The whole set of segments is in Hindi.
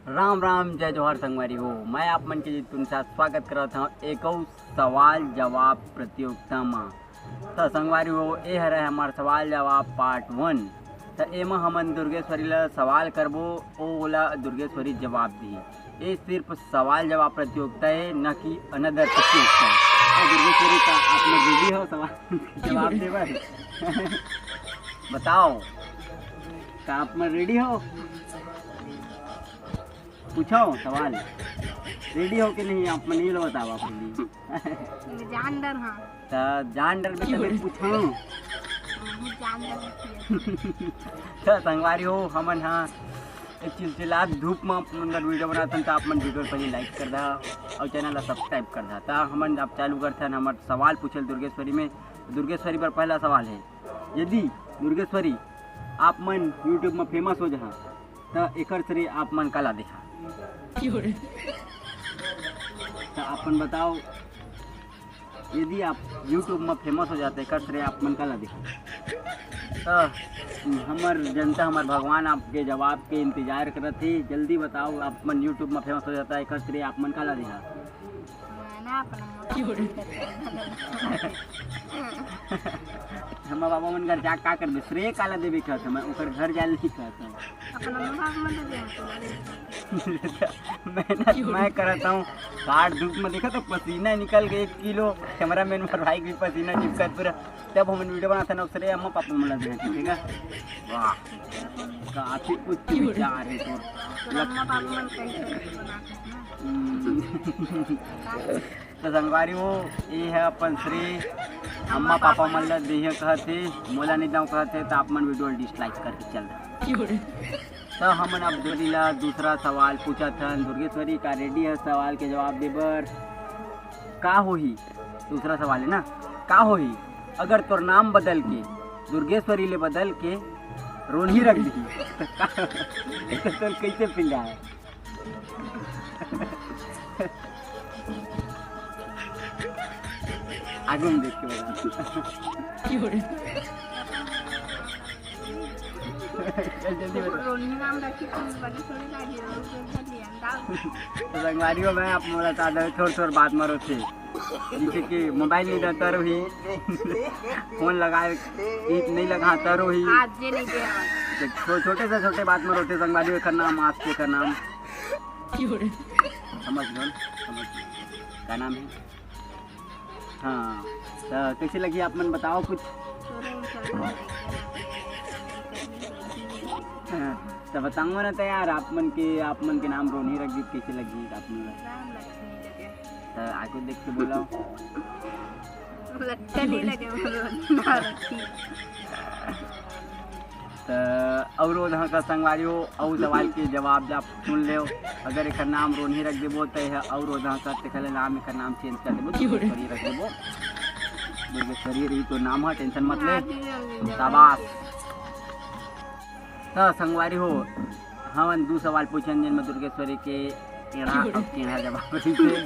राम राम जय जोहर संगवारी हो। मैं आप मन के तुमसे स्वागत करत हूँ एक और सवाल जवाब प्रतियोगिता में। तो संगवारी हो ये है हमार सवाल जवाब पार्ट 1। तो एमा हमन दुर्गेश्वरी ला सवाल करबो ओला दुर्गेश्वरी जवाब दी। ये सिर्फ सवाल जवाब प्रतियोगिता है न कि अनदर प्रतियोगिता है। तो दुर्गेश्वरी का आप लोग रेडी हो सवाल जवाब देवर? बताओ का आप में रेडी हो? पूछो सवाल रेडी हो कि नहीं? आप मन नहीं बताओ आप जान डर। हाँ तो जान डर में तभी पूछो। जान डर तो संगवारी हो हमन हाँ एक चिलचिलात धूप में अपन वीडियो बनाते तो आप मन वीडियो पर लाइक कर दा और चैनल ला सब्सक्राइब कर दा। तो हमन अब चालू करते हैं हमारे सवाल पूछल दुर्गेश्वरी में। दुर्गेश्वरी पर पहला सवाल है, यदि दुर्गेश्वरी आप मन यूट्यूब में फेमस हो जहाँ तो एकर श्रेय आप मन काला देखा? तो अपन बताओ यदि आप यूट्यूब में फेमस हो जाते एकर श्रेय आप मन काला देखा? तो हमार जनता हमार भगवान आपके जवाब के इंतजार करत थी। जल्दी बताओ आप मन यूट्यूब में फेमस हो जाता है एकर श्रेय आप मन काला देखा? हमार बाबा मन घर जा का कर दे श्रेय काला देवे कहते मैं ओकर घर जाए नहीं कहता मेहनत मैं करता हूँ। काट धूप में देखा तो पसीना निकल गए 1 किलो। कैमरा मैन पर भाई भी पसीना चिपका पूरा। तब हम वीडियो बनाते हैं श्रेय अम्मा पापा मिला दे ठीक है। वाह काफी उच्च विचार है तो संगवारी हो ये है अपन श्री अम्मा पापा मन ला देह कहते मोला नहीं दाऊ कहते। तो आप मन वीडियो डिसलाइक करके चल रहे। तो हमन अब जोड़ीला दूसरा सवाल पूछा था दुर्गेश्वरी का रेडी है सवाल के जवाब देबर? का होही दूसरा सवाल है ना, का होही अगर तोर नाम बदल के दुर्गेश्वरी ले बदल के रोनी रख दी तो तोर कैसे पिंगा है? आगे हम देख के तो संगवारी हो मैं आप मोला थोड़ बात मारो थे जैसे कि मोबाइल नहीं रहता रही फोन लगाए नहीं लगाता रही छोटे से छोटे बात में रोते संगवारी का नाम आपके का नाम समझ लो क्या नाम है? हाँ तो कैसी लगी आप मन बताओ कुछ? तो बताऊंगा ना तो यार आप मन के नाम रोनी रख दी कैसे लगी आप मन? तो आगे देख के बोला तो और वहाँ का संगवारी हो और सवाल के जवाब जब सुन ले अगर एक नाम रोनी रख देबो तो है और वहाँ का देखल नाम एक नाम चेंज कर देबो दुर्गेश्वरी रख देबो। दुर्गेश्वरी रही तो नाम है टेंशन मत ले शाबाश। तो संगवारी हो हम दो सवाल पूछन जिनमें दुर्गेश्वरी के टेढ़ा जवाब रही थे।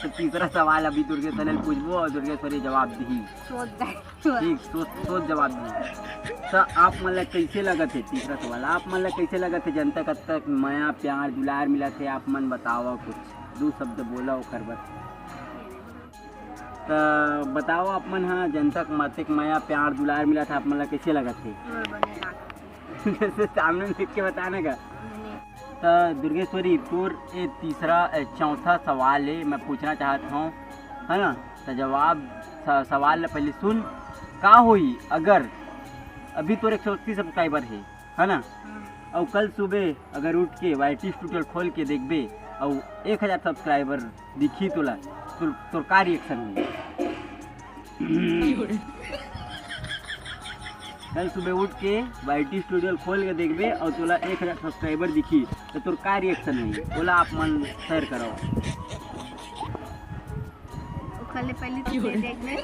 तो तीसरा सवाल अभी दुर्गेश्वरी पूछबो और दुर्गेश्वरी जवाब दी ठीक सोच जवाब दी। तो आप मतलब कैसे लगत है तीसरा सवाल आप मतलब कैसे लगत है जनता कब तक माया प्यार दुलार मिला थे आप मन बताओ कुछ 2 शब्द बोला कर बस। तो बताओ आप मन हाँ जनता मातिक माया प्यार दुलार मिला था आप मतलब कैसे लगत थे? जैसे सामने देख के बताने का। तो दुर्गेश्वरी तोर ये चौथा सवाल है मैं पूछना चाहता हूँ है ना। तो जवाब सवाल पहले सुन का हुई अगर अभी तोर 180 सब्सक्राइबर है ना और कल सुबह अगर उठ के YT स्टूडियो खोल के देखबे और 1000 सब्सक्राइबर दिखी तोला तोर का रिएक्शन हुई? कल सुबह उठ के YT स्टूडियो खोल के देखबे और तोला 1000 सब्सक्राइबर दिखी तो तोर का रिएक्शन हुई बोला आप मन शेयर करो। पहले तो देख ले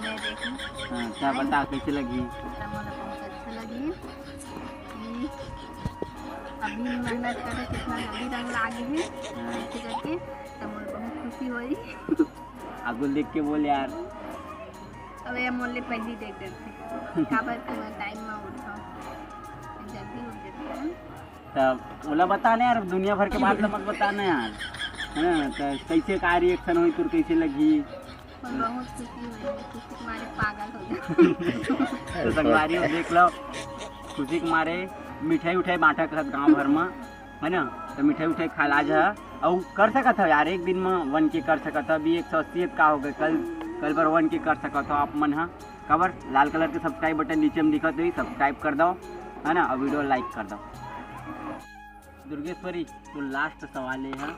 मैं देखूं। हाँ क्या बता कैसे लगी? अच्छा लगी। अभी मेहनत करे कितना अभी रंग लागे है ऐसे करके तो मुझे बहुत खुशी हुई। आगो देख के बोल यार। अब ये मोले पहली देख देते काबर टाइम में उठा जल्दी उठ जाते हैं। तो ओला बताना यार, दुनिया भर के बात तो मत बताना यार, है ना। तो कैसे का रिएक्शन हुई तुर, कैसे लगी? और बहुत खुशी हुई, खुशी के मारे पागल हो गए। तो संगवारी हो देख लो, खुशी के मारे मिठाई उठाई बांटा कर गाँव भर में, है ना। तो मिठाई उठाई खाला जा और कर सकत हो यार, एक दिन में 1K कर सकत हो। अभी 180 का हो गए, कल पर 1K कर सकत हो आप मन। हाँ खबर लाल कलर के सब्सक्राइब बटन नीचे में दिखत हुई, सब्सक्राइब कर दो, है ना, और वीडियो लाइक कर दो। दुर्गेश्वरी तो लास्ट सवाल है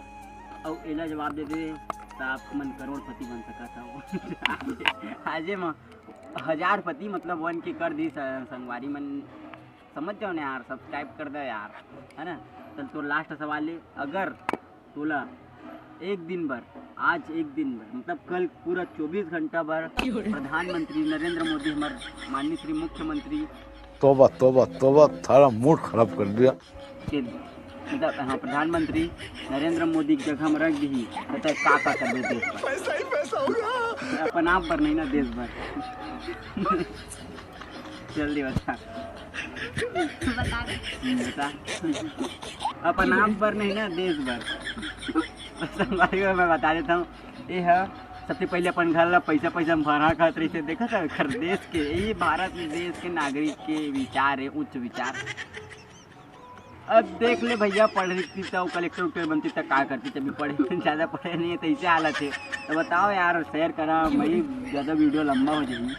और एला जवाब दे दे तो आप मन करोड़पति बन सकता हो। आजे में 1000पति मतलब 1K कर दी संगवारी मन, समझ जाओ ना यार, सब्सक्राइब कर दो यार, है ना। चल तो लास्ट सवाल है, अगर तोला एक दिन भर, आज एक दिन भर मतलब कल पूरा 24 घंटा भर प्रधानमंत्री नरेंद्र मोदी हमारे माननीय श्री मुख्यमंत्री, तोबा तोबा तोबा, थारा मूड खराब कर दिया के मतलब हाँ प्रधानमंत्री नरेंद्र मोदी की जगह में रख दी, तो का कर दे देश भर, अपन आप पर नहीं ना देश भर। जल्दी बता बता, अपन आप पर नहीं ना देश भर। मैं बता देता हूँ, ये है सबसे पहले अपन घर ला पैसा में भरा खात रही से, देखा था घर देश के, यही भारत देश के नागरिक के विचार है, उच्च विचार। अब देख ले भैया, पढ़ लिखती तो कलेक्टर उक्टर बनती तो क्या करती, तभी पढ़े ज़्यादा पढ़े नहीं है तो ऐसे हालत है। तो बताओ यार, शेयर करा भाई, ज़्यादा वीडियो लंबा हो जाएगी।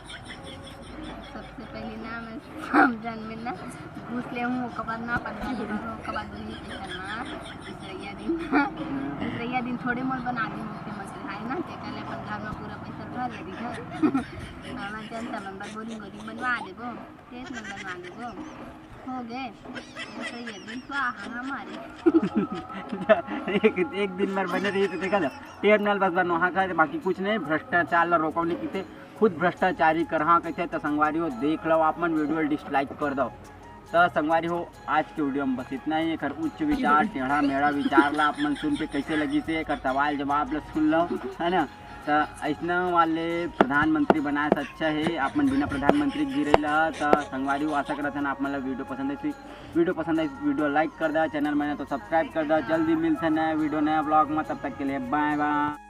सबसे पहले ना मैं समझन में ना घूस ले हूँ, उसके बाद ना 15 दिन उसके बाद वही करना दूसरा दिन थोड़े मोल बना दी मुख्यमंत्री है ना, के कल अपन घर में पूरा पैसा भर ले दी है ना, जनता नंबर बोरिंग बनवा देबो, टेस्ट में बनवा देबो, हो गए सही है दिन तो हमारे। एक दिन भर बने रही तो देखा था टेबनल बस बनवा का, बाकी कुछ नहीं, भ्रष्टाचार ला रोको नहीं किते, खुद भ्रष्टाचारी कर हाँ कहते। तो संगवारी हो देख लो आप मन, वीडियो डिसलाइक कर दो। तो संगवारी हो आज के वीडियो में बस इतना ही। एक उच्च विचार टेढ़ा मेढ़ा विचार ला आप मन सुन के कैसे लगी से, एक सवाल जवाब ला सुन लो, है ना। तो ऐसा वाले प्रधानमंत्री बनाए से अच्छा है आप मन बिना प्रधानमंत्री गिरे ला। तो संगवारी हो आशा करते हैं आप मतलब वीडियो पसंद है, वीडियो लाइक कर दो, चैनल मैंने तो सब्सक्राइब कर दो। जल्दी मिलते हैं नया वीडियो नया ब्लॉग में, तब तक के लिए बाय बाय।